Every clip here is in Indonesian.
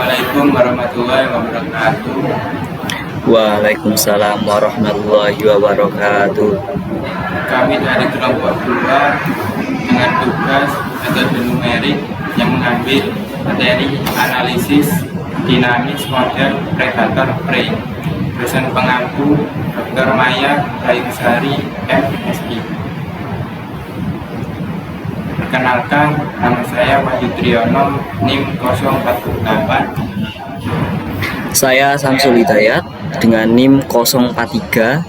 Assalamualaikum warahmatullahi wabarakatuh. Waalaikumsalam warahmatullahi wabarakatuh. Kami dari kelompok 2 dengan tugas metode numerik yang mengambil materi analisis dinamis model predator prey. Dosen pengampu Dr. Maya Rayusari MSI. Perkenalkan, nama saya Wahyu Triyono, NIM 048. Saya Samsul Hidayat dengan NIM 043.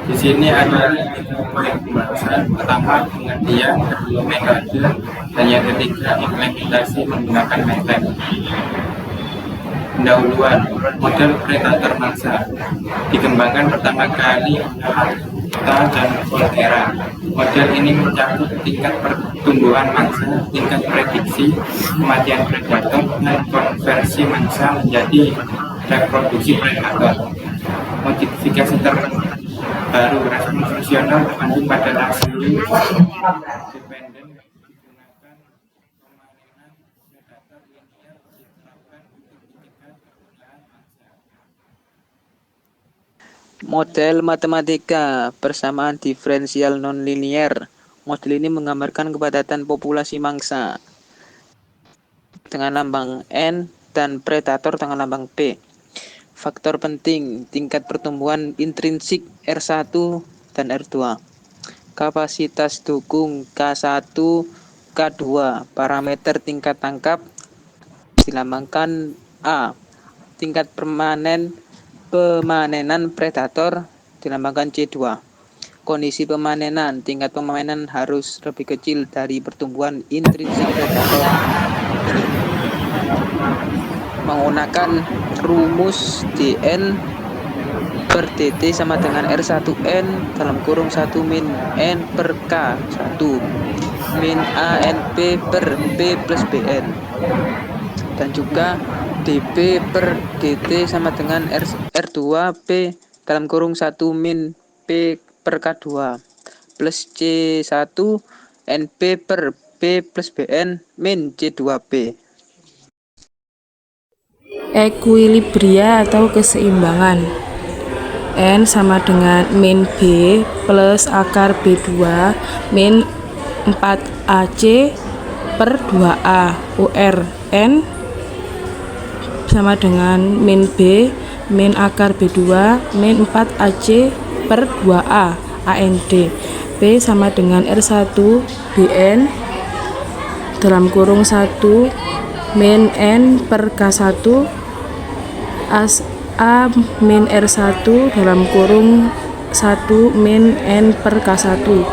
Di sini ada 3 poin pembahasan. Pertama, pengertian, kedua metode, dan yang ketiga implementasi menggunakan metode. Pendahuluan, model predator mangsa dikembangkan pertama kali oleh Kita dan Volterra. Model ini mencakup tingkat pertumbuhan mangsa, tingkat prediksi kematian predator, dan konversi mangsa menjadi reproduksi predator. Modifikasi terbaru respon fungsional terpadu pada rasio dependen digunakan pemanenan predator linear diterapkan untuk mencegah pertumbuhan mangsa. Model matematika persamaan diferensial nonlinier. Model ini menggambarkan kepadatan populasi mangsa dengan lambang N dan predator dengan lambang P. Faktor penting, tingkat pertumbuhan intrinsik R1 dan R2. Kapasitas dukung K1, K2. Parameter tingkat tangkap dilambangkan A. Tingkat pemanenan predator dilambangkan C2. Kondisi pemanenan, tingkat pemanenan harus lebih kecil dari pertumbuhan intrinsik predator. Menggunakan rumus Dn per dt sama dengan R1N dalam kurung 1 min N per K1 min ANP per P plus BN, dan juga dP per dt sama dengan R2P dalam kurung 1 min P per K2 plus C1 NP per P plus BN min C2P. Ekuilibria atau keseimbangan. N sama dengan min B plus akar B2 min 4AC per 2A UR N sama dengan min B min akar B2 min 4AC per 2A AND. P sama dengan R1 BN dalam kurung 1 min N per K1 A min R1 dalam kurung 1 min N per K1.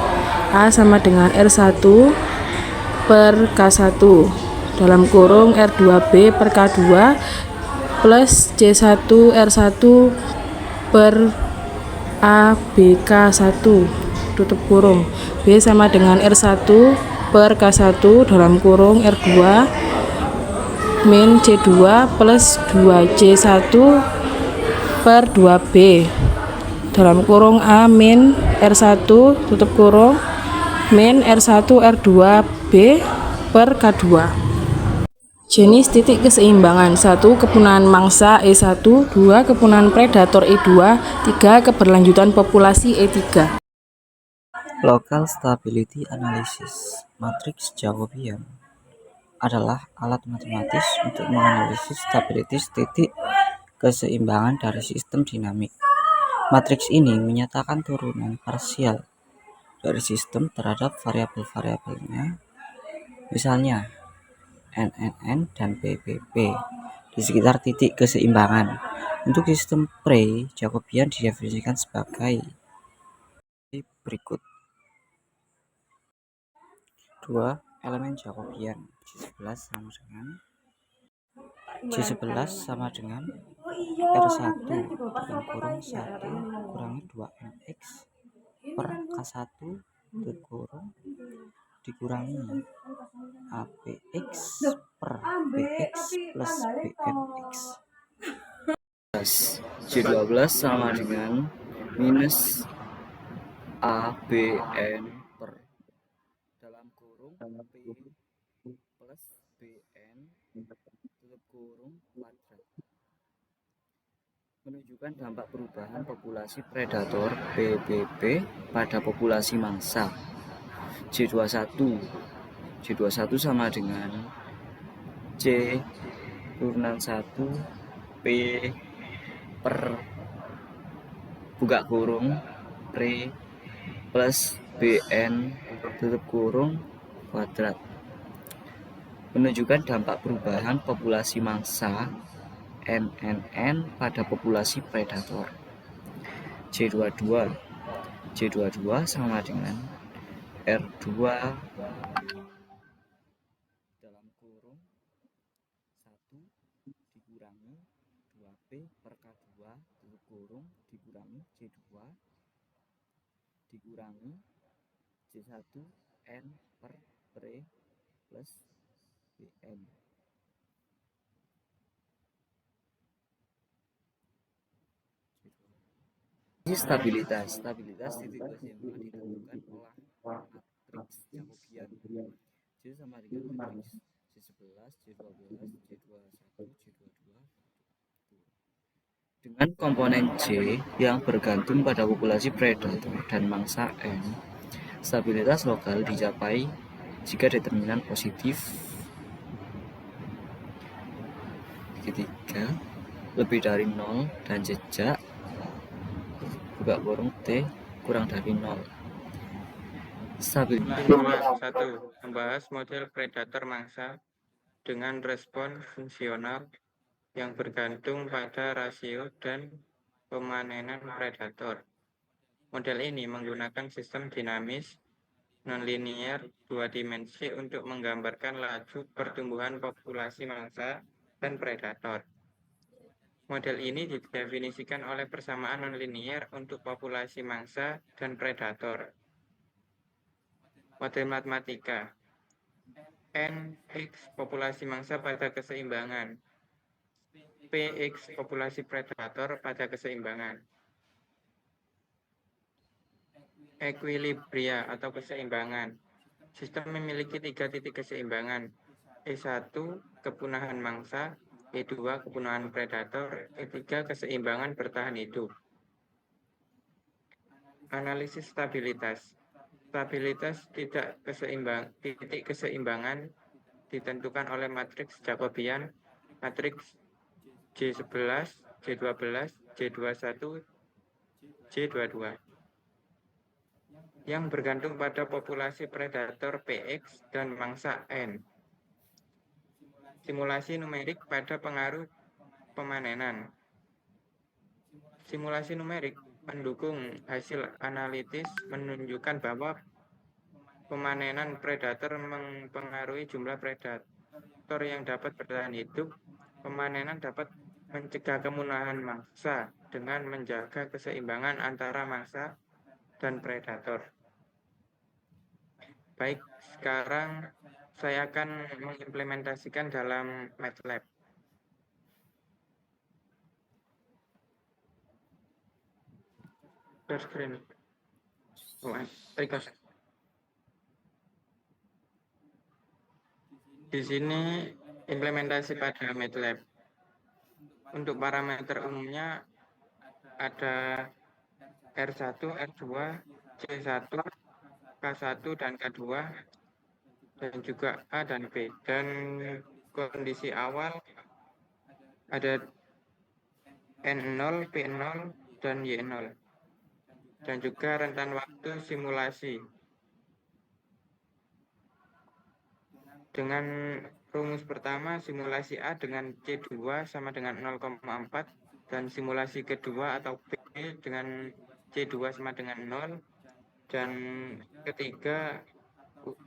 A sama dengan R1 per K1 dalam kurung R2B per K2 plus C1 R1 per ABK1 tutup kurung. B sama dengan R1 per K1 dalam kurung R2 min C2 plus 2C1 per 2B dalam kurung A min R1 tutup kurung min R1 R2B per K2. Jenis titik keseimbangan: 1. Kepunahan mangsa E1, 2. Kepunahan predator E2, 3. Keberlanjutan populasi E3. Local Stability Analysis. Matriks Jacobian adalah alat matematis untuk menganalisis stabilitas titik keseimbangan dari sistem dinamik. Matriks ini menyatakan turunan parsial dari sistem terhadap variabel-variabelnya, misalnya NNN dan PPP, di sekitar titik keseimbangan. Untuk sistem Prey, Jacobian didefinisikan sebagai berikut. 2. Elemen Jacobian J11 sama dengan R1 dalam kurung 1 kurangi 2mx per K1 kurung dikurangi APX per BX plus BMX. J12 sama dengan minus ABN per dalam kurung P plus BN tutup kurung kuadrat. Menunjukkan dampak perubahan populasi predator PPP pada populasi mangsa. J21 sama dengan C turunan 1 P per buka kurung P plus BN tutup kurung kuadrat. Menunjukkan dampak perubahan populasi mangsa NNN pada populasi predator. J22 sama dengan R2 dalam kurung 1 dikurangi 2P per K2 tutup kurung dikurangi J2 dikurangi J1 N per P plus BN. Stabilitas titik keseimbangan ditentukan oleh matriks Jacobian. J sama dengan matriks J11, J12, J21, J22 dengan komponen J yang bergantung pada populasi predator dan mangsa N. Stabilitas lokal dicapai jika determinan positif ketiga lebih dari 0 dan jejak buka kurung T kurang dari 0. Simpulan 1. Membahas model predator mangsa dengan respon fungsional yang bergantung pada rasio dan pemanenan predator. Model ini menggunakan sistem dinamis nonlinier 2 dimensi untuk menggambarkan laju pertumbuhan populasi mangsa dan predator. Model ini didefinisikan oleh persamaan nonlinier untuk populasi mangsa dan predator. Model matematika Nx populasi mangsa pada keseimbangan, Px populasi predator pada keseimbangan. Equilibria atau keseimbangan. Sistem memiliki 3 titik keseimbangan, E1 kepunahan mangsa, E2 kepunahan predator, E3 keseimbangan bertahan hidup. Analisis stabilitas. Stabilitas titik keseimbangan ditentukan oleh matriks Jacobian, matriks J11, J12, J21, J22 yang bergantung pada populasi predator Px dan mangsa N. Simulasi numerik pada pengaruh pemanenan. Simulasi numerik mendukung hasil analitis menunjukkan bahwa pemanenan predator mempengaruhi jumlah predator yang dapat bertahan hidup. Pemanenan dapat mencegah kepunahan mangsa dengan menjaga keseimbangan antara mangsa dan predator. Baik, sekarang saya akan mengimplementasikan dalam MATLAB. Share screen. Di sini implementasi pada MATLAB. Untuk parameter umumnya ada R1, R2, C1, K1 dan K2 dan juga A dan B. Dan kondisi awal ada N0, P0 dan Y0. Dan juga rentan waktu simulasi. Dengan rumus pertama simulasi A dengan C2 sama dengan 0,4 dan simulasi kedua atau B dengan C2 sama dengan 0 dan ketiga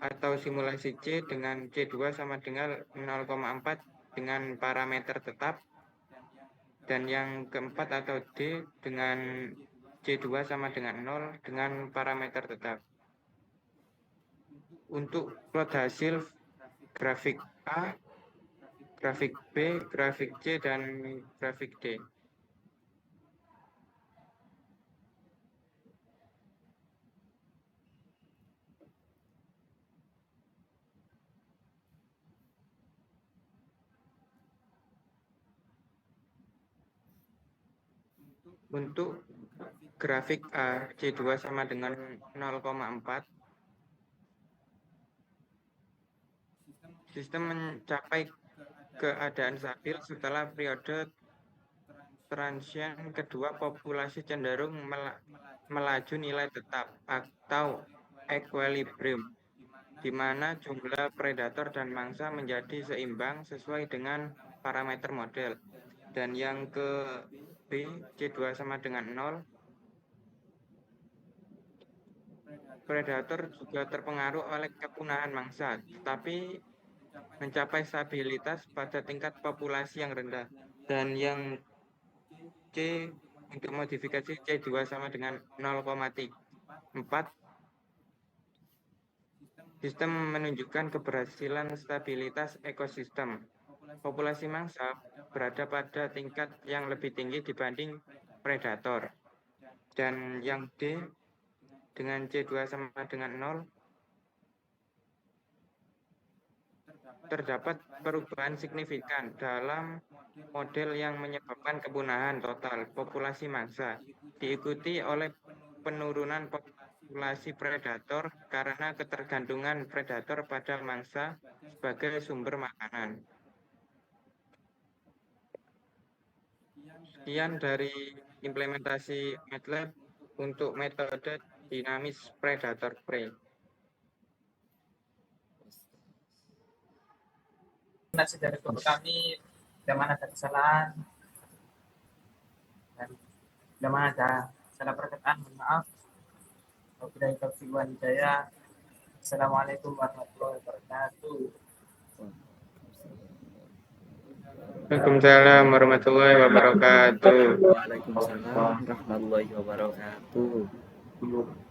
atau simulasi C dengan C2 sama dengan 0,4 dengan parameter tetap dan yang keempat atau D dengan C2 sama dengan 0 dengan parameter tetap. Untuk plot hasil grafik A, grafik B, grafik C, dan grafik D. Untuk grafik A, C2 sama dengan 0,4. Sistem mencapai keadaan stabil setelah periode transient kedua. Populasi cenderung melaju nilai tetap atau equilibrium, di mana jumlah predator dan mangsa menjadi seimbang sesuai dengan parameter model. Dan yang ke B, C2 sama dengan 0. Predator juga terpengaruh oleh kepunahan mangsa, tetapi mencapai stabilitas pada tingkat populasi yang rendah. Dan yang C, untuk modifikasi C2 sama dengan 0,4. Sistem menunjukkan keberhasilan stabilitas ekosistem. Populasi mangsa berada pada tingkat yang lebih tinggi dibanding predator. Dan yang D, dengan C2 sama dengan 0, terdapat perubahan signifikan dalam model yang menyebabkan kepunahan total populasi mangsa, diikuti oleh penurunan populasi predator karena ketergantungan predator pada mangsa sebagai sumber makanan. Sekian dari implementasi MATLAB untuk metode dinamis predator prey. Dari guru kami, bila mana ada kesalahan dan bila mana ada salah perkataan, mohon maaf. Wabillahi taufiq wal hidayah. Assalamualaikum warahmatullahi wabarakatuh. Waalaikumsalam warahmatullahi wabarakatuh. Waalaikumsalam warahmatullahi wabarakatuh.